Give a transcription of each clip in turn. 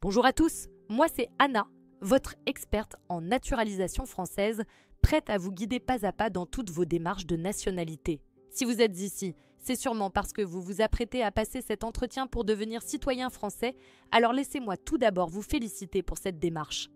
Bonjour à tous, moi c'est Anna, votre experte en naturalisation française, prête à vous guider pas à pas dans toutes vos démarches de nationalité. Si vous êtes ici, c'est sûrement parce que vous vous apprêtez à passer cet entretien pour devenir citoyen français, alors laissez-moi tout d'abord vous féliciter pour cette démarche.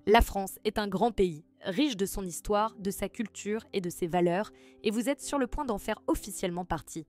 La France est un grand pays, riche de son histoire, de sa culture et de ses valeurs, et vous êtes sur le point d'en faire officiellement partie.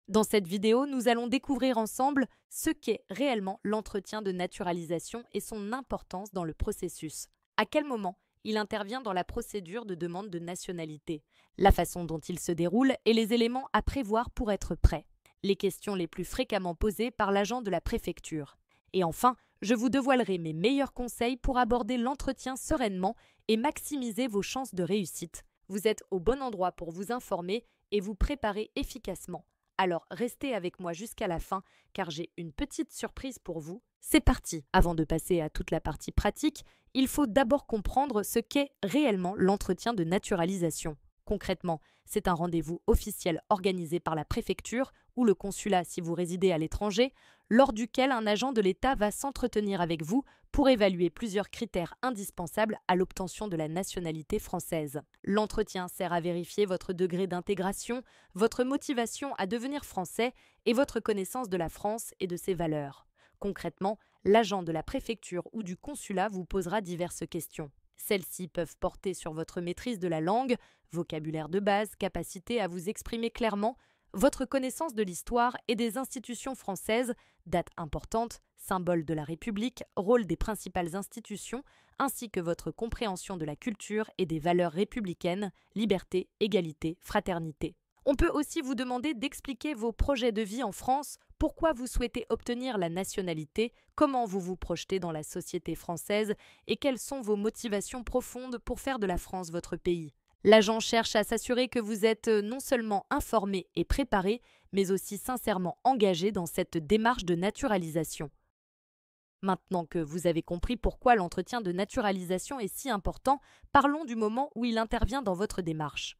Dans cette vidéo, nous allons découvrir ensemble ce qu'est réellement l'entretien de naturalisation et son importance dans le processus. À quel moment il intervient dans la procédure de demande de nationalité, la façon dont il se déroule et les éléments à prévoir pour être prêt, les questions les plus fréquemment posées par l'agent de la préfecture. Et enfin, je vous dévoilerai mes meilleurs conseils pour aborder l'entretien sereinement et maximiser vos chances de réussite. Vous êtes au bon endroit pour vous informer et vous préparer efficacement. Alors restez avec moi jusqu'à la fin car j'ai une petite surprise pour vous. C'est parti! Avant de passer à toute la partie pratique, il faut d'abord comprendre ce qu'est réellement l'entretien de naturalisation. Concrètement, c'est un rendez-vous officiel organisé par la préfecture ou le consulat si vous résidez à l'étranger, lors duquel un agent de l'État va s'entretenir avec vous pour évaluer plusieurs critères indispensables à l'obtention de la nationalité française. L'entretien sert à vérifier votre degré d'intégration, votre motivation à devenir français et votre connaissance de la France et de ses valeurs. Concrètement, l'agent de la préfecture ou du consulat vous posera diverses questions. Celles-ci peuvent porter sur votre maîtrise de la langue, vocabulaire de base, capacité à vous exprimer clairement, votre connaissance de l'histoire et des institutions françaises, dates importantes, symboles de la République, rôle des principales institutions, ainsi que votre compréhension de la culture et des valeurs républicaines, liberté, égalité, fraternité. On peut aussi vous demander d'expliquer vos projets de vie en France, pourquoi vous souhaitez obtenir la nationalité, comment vous vous projetez dans la société française et quelles sont vos motivations profondes pour faire de la France votre pays. L'agent cherche à s'assurer que vous êtes non seulement informé et préparé, mais aussi sincèrement engagé dans cette démarche de naturalisation. Maintenant que vous avez compris pourquoi l'entretien de naturalisation est si important, parlons du moment où il intervient dans votre démarche.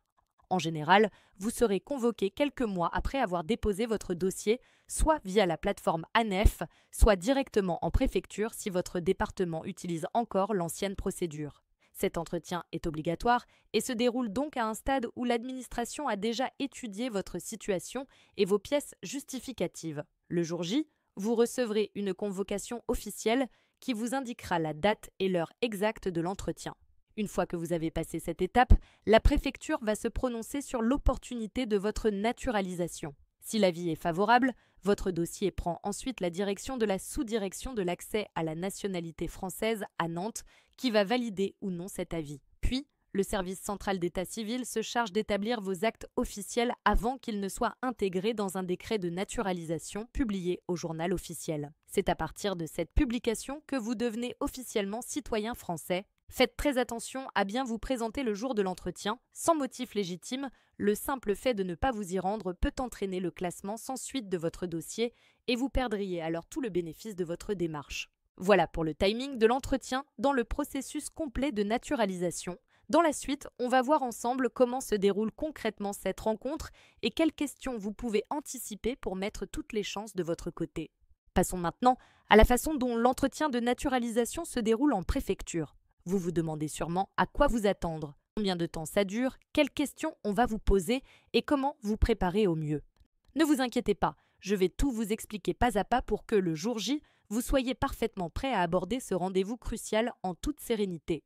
En général, vous serez convoqué quelques mois après avoir déposé votre dossier, soit via la plateforme ANEF, soit directement en préfecture si votre département utilise encore l'ancienne procédure. Cet entretien est obligatoire et se déroule donc à un stade où l'administration a déjà étudié votre situation et vos pièces justificatives. Le jour J, vous recevrez une convocation officielle qui vous indiquera la date et l'heure exacte de l'entretien. Une fois que vous avez passé cette étape, la préfecture va se prononcer sur l'opportunité de votre naturalisation. Si l'avis est favorable, votre dossier prend ensuite la direction de la sous-direction de l'accès à la nationalité française à Nantes, qui va valider ou non cet avis. Puis, le service central d'état civil se charge d'établir vos actes officiels avant qu'ils ne soient intégrés dans un décret de naturalisation publié au journal officiel. C'est à partir de cette publication que vous devenez officiellement citoyen français. Faites très attention à bien vous présenter le jour de l'entretien. Sans motif légitime, le simple fait de ne pas vous y rendre peut entraîner le classement sans suite de votre dossier et vous perdriez alors tout le bénéfice de votre démarche. Voilà pour le timing de l'entretien dans le processus complet de naturalisation. Dans la suite, on va voir ensemble comment se déroule concrètement cette rencontre et quelles questions vous pouvez anticiper pour mettre toutes les chances de votre côté. Passons maintenant à la façon dont l'entretien de naturalisation se déroule en préfecture. Vous vous demandez sûrement à quoi vous attendre, combien de temps ça dure, quelles questions on va vous poser et comment vous préparer au mieux. Ne vous inquiétez pas, je vais tout vous expliquer pas à pas pour que le jour J, vous soyez parfaitement prêt à aborder ce rendez-vous crucial en toute sérénité.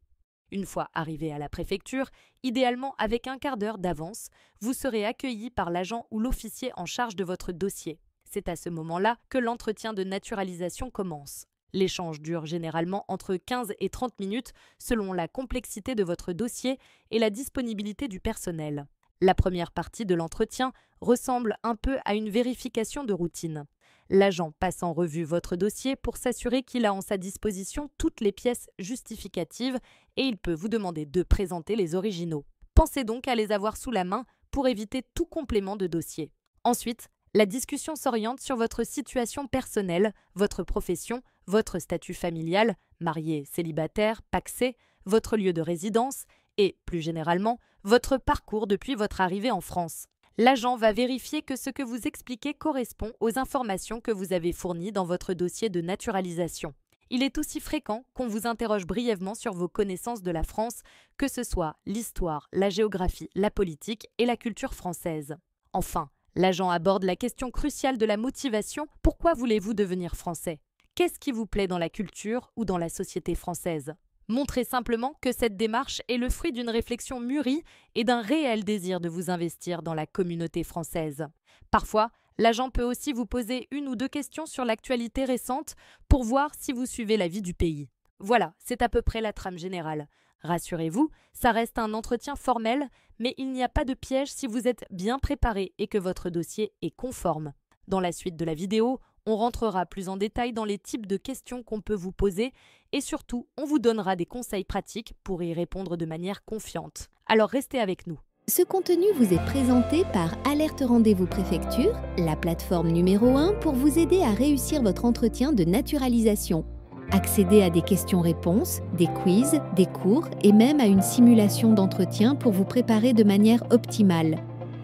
Une fois arrivé à la préfecture, idéalement avec un quart d'heure d'avance, vous serez accueilli par l'agent ou l'officier en charge de votre dossier. C'est à ce moment-là que l'entretien de naturalisation commence. L'échange dure généralement entre 15 et 30 minutes selon la complexité de votre dossier et la disponibilité du personnel. La première partie de l'entretien ressemble un peu à une vérification de routine. L'agent passe en revue votre dossier pour s'assurer qu'il a en sa disposition toutes les pièces justificatives et il peut vous demander de présenter les originaux. Pensez donc à les avoir sous la main pour éviter tout complément de dossier. Ensuite, la discussion s'oriente sur votre situation personnelle, votre profession, votre statut familial, marié, célibataire, pacsé, votre lieu de résidence et, plus généralement, votre parcours depuis votre arrivée en France. L'agent va vérifier que ce que vous expliquez correspond aux informations que vous avez fournies dans votre dossier de naturalisation. Il est aussi fréquent qu'on vous interroge brièvement sur vos connaissances de la France, que ce soit l'histoire, la géographie, la politique et la culture française. Enfin, l'agent aborde la question cruciale de la motivation. Pourquoi voulez-vous devenir français? Qu'est-ce qui vous plaît dans la culture ou dans la société française? Montrez simplement que cette démarche est le fruit d'une réflexion mûrie et d'un réel désir de vous investir dans la communauté française. Parfois, l'agent peut aussi vous poser une ou deux questions sur l'actualité récente pour voir si vous suivez la vie du pays. Voilà, c'est à peu près la trame générale. Rassurez-vous, ça reste un entretien formel, mais il n'y a pas de piège si vous êtes bien préparé et que votre dossier est conforme. Dans la suite de la vidéo, on rentrera plus en détail dans les types de questions qu'on peut vous poser et surtout, on vous donnera des conseils pratiques pour y répondre de manière confiante. Alors restez avec nous. Ce contenu vous est présenté par Alerte Rendez-vous Préfecture, la plateforme numéro 1 pour vous aider à réussir votre entretien de naturalisation. Accédez à des questions-réponses, des quiz, des cours et même à une simulation d'entretien pour vous préparer de manière optimale.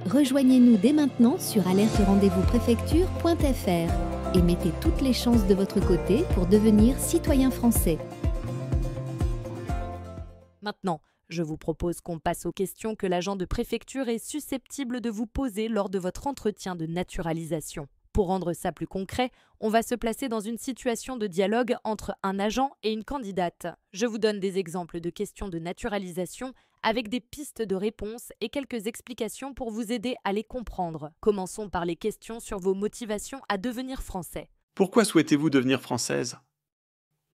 Rejoignez-nous dès maintenant sur alerterendez-vous-préfecture.fr et mettez toutes les chances de votre côté pour devenir citoyen français. Maintenant, je vous propose qu'on passe aux questions que l'agent de préfecture est susceptible de vous poser lors de votre entretien de naturalisation. Pour rendre ça plus concret, on va se placer dans une situation de dialogue entre un agent et une candidate. Je vous donne des exemples de questions de naturalisation avec des pistes de réponse et quelques explications pour vous aider à les comprendre. Commençons par les questions sur vos motivations à devenir français. Pourquoi souhaitez-vous devenir française?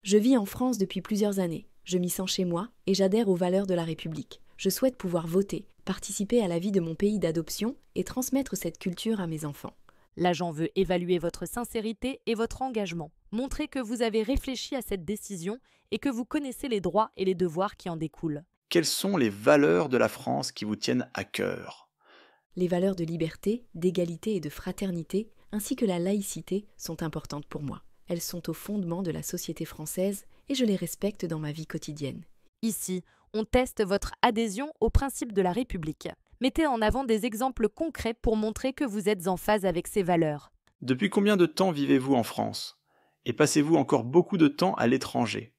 Je vis en France depuis plusieurs années. Je m'y sens chez moi et j'adhère aux valeurs de la République. Je souhaite pouvoir voter, participer à la vie de mon pays d'adoption et transmettre cette culture à mes enfants. L'agent veut évaluer votre sincérité et votre engagement. Montrez que vous avez réfléchi à cette décision et que vous connaissez les droits et les devoirs qui en découlent. Quelles sont les valeurs de la France qui vous tiennent à cœur? Les valeurs de liberté, d'égalité et de fraternité, ainsi que la laïcité, sont importantes pour moi. Elles sont au fondement de la société française et je les respecte dans ma vie quotidienne. Ici, on teste votre adhésion aux principes de la République. Mettez en avant des exemples concrets pour montrer que vous êtes en phase avec ces valeurs. Depuis combien de temps vivez-vous en France? Et passez-vous encore beaucoup de temps à l'étranger?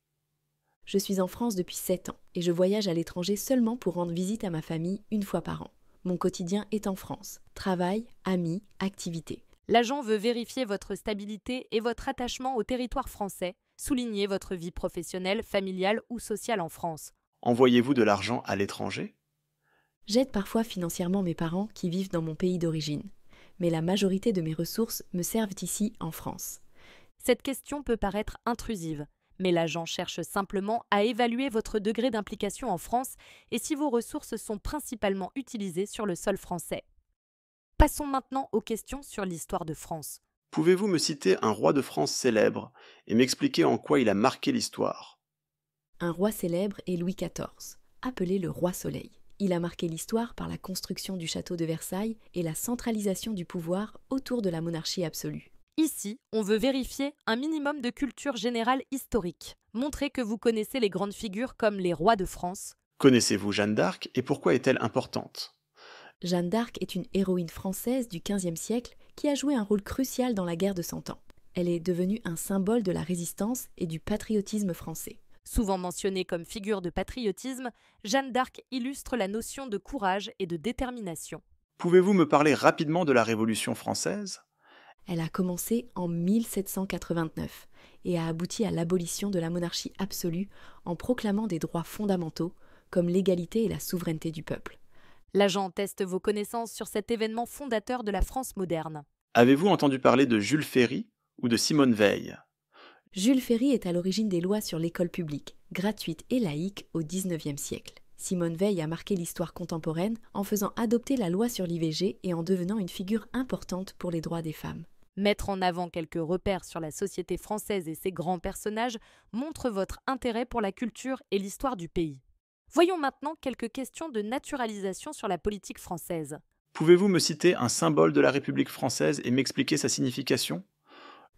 Je suis en France depuis 7 ans et je voyage à l'étranger seulement pour rendre visite à ma famille une fois par an. Mon quotidien est en France. Travail, amis, activités. L'agent veut vérifier votre stabilité et votre attachement au territoire français, souligner votre vie professionnelle, familiale ou sociale en France. Envoyez-vous de l'argent à l'étranger? J'aide parfois financièrement mes parents qui vivent dans mon pays d'origine, mais la majorité de mes ressources me servent ici en France. Cette question peut paraître intrusive, mais l'agent cherche simplement à évaluer votre degré d'implication en France et si vos ressources sont principalement utilisées sur le sol français. Passons maintenant aux questions sur l'histoire de France. Pouvez-vous me citer un roi de France célèbre et m'expliquer en quoi il a marqué l'histoire? Un roi célèbre est Louis XIV, appelé le roi Soleil. Il a marqué l'histoire par la construction du château de Versailles et la centralisation du pouvoir autour de la monarchie absolue. Ici, on veut vérifier un minimum de culture générale historique. Montrez que vous connaissez les grandes figures comme les rois de France. Connaissez-vous Jeanne d'Arc et pourquoi est-elle importante? Jeanne d'Arc est une héroïne française du XVe siècle qui a joué un rôle crucial dans la guerre de Cent Ans. Elle est devenue un symbole de la résistance et du patriotisme français. Souvent mentionnée comme figure de patriotisme, Jeanne d'Arc illustre la notion de courage et de détermination. Pouvez-vous me parler rapidement de la Révolution française? Elle a commencé en 1789 et a abouti à l'abolition de la monarchie absolue en proclamant des droits fondamentaux comme l'égalité et la souveraineté du peuple. L'agent teste vos connaissances sur cet événement fondateur de la France moderne. Avez-vous entendu parler de Jules Ferry ou de Simone Veil? Jules Ferry est à l'origine des lois sur l'école publique, gratuite et laïque au XIXe siècle. Simone Veil a marqué l'histoire contemporaine en faisant adopter la loi sur l'IVG et en devenant une figure importante pour les droits des femmes. Mettre en avant quelques repères sur la société française et ses grands personnages montre votre intérêt pour la culture et l'histoire du pays. Voyons maintenant quelques questions de naturalisation sur la politique française. Pouvez-vous me citer un symbole de la République française et m'expliquer sa signification?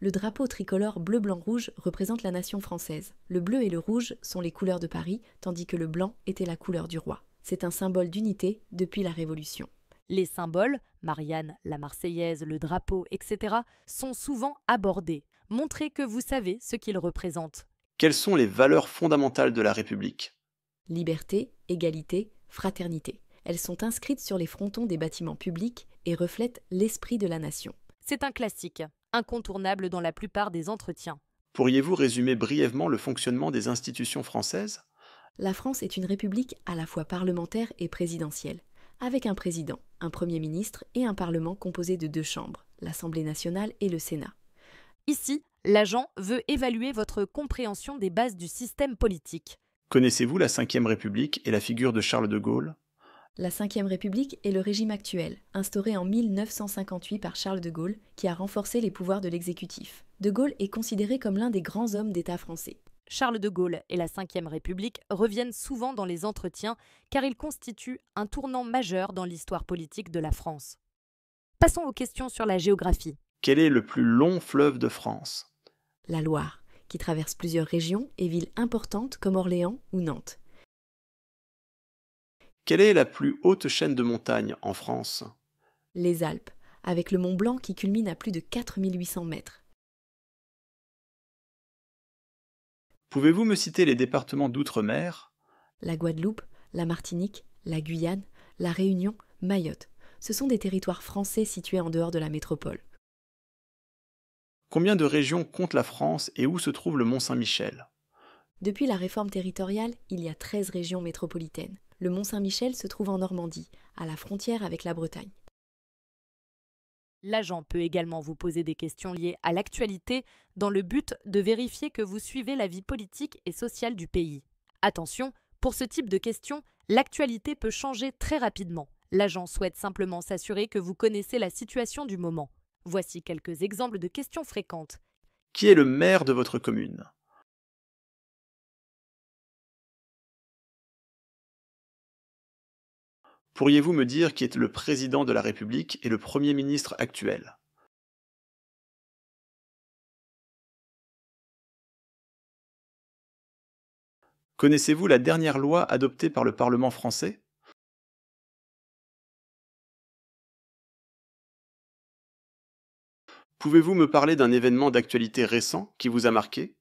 Le drapeau tricolore bleu-blanc-rouge représente la nation française. Le bleu et le rouge sont les couleurs de Paris, tandis que le blanc était la couleur du roi. C'est un symbole d'unité depuis la Révolution. Les symboles, Marianne, la Marseillaise, le drapeau, etc., sont souvent abordés. Montrez que vous savez ce qu'ils représentent. Quelles sont les valeurs fondamentales de la République? Liberté, égalité, fraternité. Elles sont inscrites sur les frontons des bâtiments publics et reflètent l'esprit de la nation. C'est un classique, incontournable dans la plupart des entretiens. Pourriez-vous résumer brièvement le fonctionnement des institutions françaises? La France est une république à la fois parlementaire et présidentielle, avec un président, un premier ministre et un parlement composé de 2 chambres, l'Assemblée nationale et le Sénat. Ici, l'agent veut évaluer votre compréhension des bases du système politique. Connaissez-vous la Ve République et la figure de Charles de Gaulle? La Ve République est le régime actuel, instauré en 1958 par Charles de Gaulle, qui a renforcé les pouvoirs de l'exécutif. De Gaulle est considéré comme l'un des grands hommes d'État français. Charles de Gaulle et la Ve République reviennent souvent dans les entretiens car ils constituent un tournant majeur dans l'histoire politique de la France. Passons aux questions sur la géographie. Quel est le plus long fleuve de France? La Loire, qui traverse plusieurs régions et villes importantes comme Orléans ou Nantes. Quelle est la plus haute chaîne de montagnes en France? Les Alpes, avec le Mont Blanc qui culmine à plus de 4800 mètres. Pouvez-vous me citer les départements d'outre-mer? La Guadeloupe, la Martinique, la Guyane, la Réunion, Mayotte. Ce sont des territoires français situés en dehors de la métropole. Combien de régions compte la France et où se trouve le Mont-Saint-Michel? Depuis la réforme territoriale, il y a 13 régions métropolitaines. Le Mont-Saint-Michel se trouve en Normandie, à la frontière avec la Bretagne. L'agent peut également vous poser des questions liées à l'actualité dans le but de vérifier que vous suivez la vie politique et sociale du pays. Attention, pour ce type de questions, l'actualité peut changer très rapidement. L'agent souhaite simplement s'assurer que vous connaissez la situation du moment. Voici quelques exemples de questions fréquentes. Qui est le maire de votre commune? Pourriez-vous me dire qui est le président de la République et le Premier ministre actuel? Connaissez-vous la dernière loi adoptée par le Parlement français? Pouvez-vous me parler d'un événement d'actualité récent qui vous a marqué?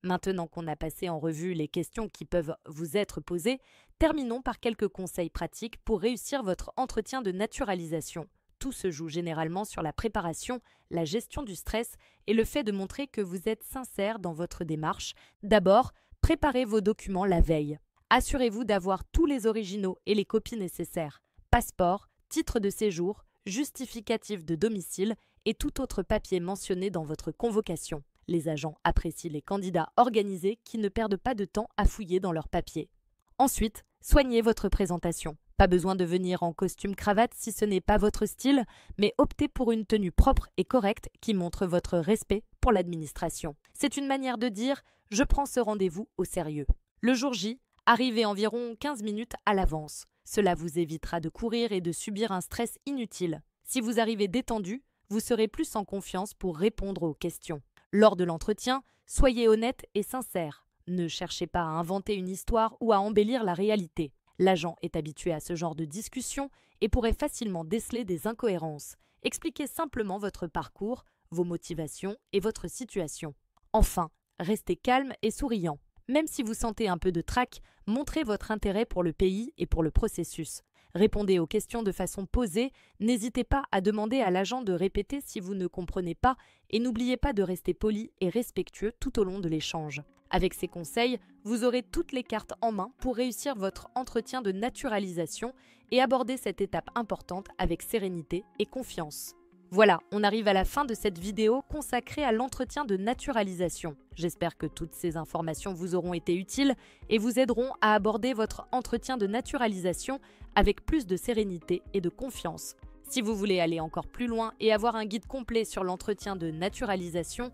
Maintenant qu'on a passé en revue les questions qui peuvent vous être posées, terminons par quelques conseils pratiques pour réussir votre entretien de naturalisation. Tout se joue généralement sur la préparation, la gestion du stress et le fait de montrer que vous êtes sincère dans votre démarche. D'abord, préparez vos documents la veille. Assurez-vous d'avoir tous les originaux et les copies nécessaires. Passeport, titre de séjour, justificatif de domicile et tout autre papier mentionné dans votre convocation. Les agents apprécient les candidats organisés qui ne perdent pas de temps à fouiller dans leurs papiers. Ensuite, soignez votre présentation. Pas besoin de venir en costume cravate si ce n'est pas votre style, mais optez pour une tenue propre et correcte qui montre votre respect pour l'administration. C'est une manière de dire « je prends ce rendez-vous au sérieux ». Le jour J, arrivez environ 15 minutes à l'avance. Cela vous évitera de courir et de subir un stress inutile. Si vous arrivez détendu, vous serez plus en confiance pour répondre aux questions. Lors de l'entretien, soyez honnête et sincère. Ne cherchez pas à inventer une histoire ou à embellir la réalité. L'agent est habitué à ce genre de discussion et pourrait facilement déceler des incohérences. Expliquez simplement votre parcours, vos motivations et votre situation. Enfin, restez calme et souriant. Même si vous sentez un peu de trac, montrez votre intérêt pour le pays et pour le processus. Répondez aux questions de façon posée, n'hésitez pas à demander à l'agent de répéter si vous ne comprenez pas et n'oubliez pas de rester poli et respectueux tout au long de l'échange. Avec ces conseils, vous aurez toutes les cartes en main pour réussir votre entretien de naturalisation et aborder cette étape importante avec sérénité et confiance. Voilà, on arrive à la fin de cette vidéo consacrée à l'entretien de naturalisation. J'espère que toutes ces informations vous auront été utiles et vous aideront à aborder votre entretien de naturalisation avec plus de sérénité et de confiance. Si vous voulez aller encore plus loin et avoir un guide complet sur l'entretien de naturalisation,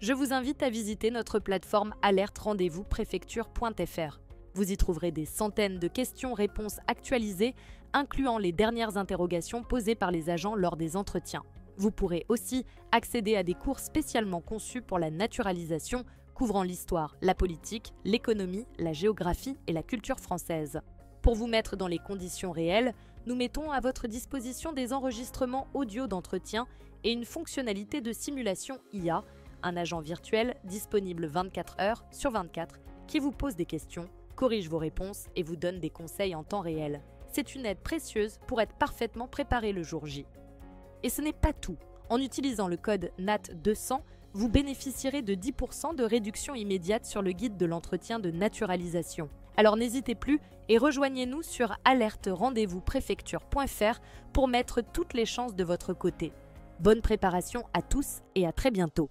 je vous invite à visiter notre plateforme alerterendez-vous-préfecture.fr. Vous y trouverez des centaines de questions-réponses actualisées, incluant les dernières interrogations posées par les agents lors des entretiens. Vous pourrez aussi accéder à des cours spécialement conçus pour la naturalisation, couvrant l'histoire, la politique, l'économie, la géographie et la culture française. Pour vous mettre dans les conditions réelles, nous mettons à votre disposition des enregistrements audio d'entretien et une fonctionnalité de simulation IA, un agent virtuel disponible 24 heures sur 24 qui vous pose des questions, corrige vos réponses et vous donne des conseils en temps réel. C'est une aide précieuse pour être parfaitement préparé le jour J. Et ce n'est pas tout. En utilisant le code NAT200, vous bénéficierez de 10% de réduction immédiate sur le guide de l'entretien de naturalisation. Alors n'hésitez plus et rejoignez-nous sur alerterendezvouspréfecture.fr pour mettre toutes les chances de votre côté. Bonne préparation à tous et à très bientôt.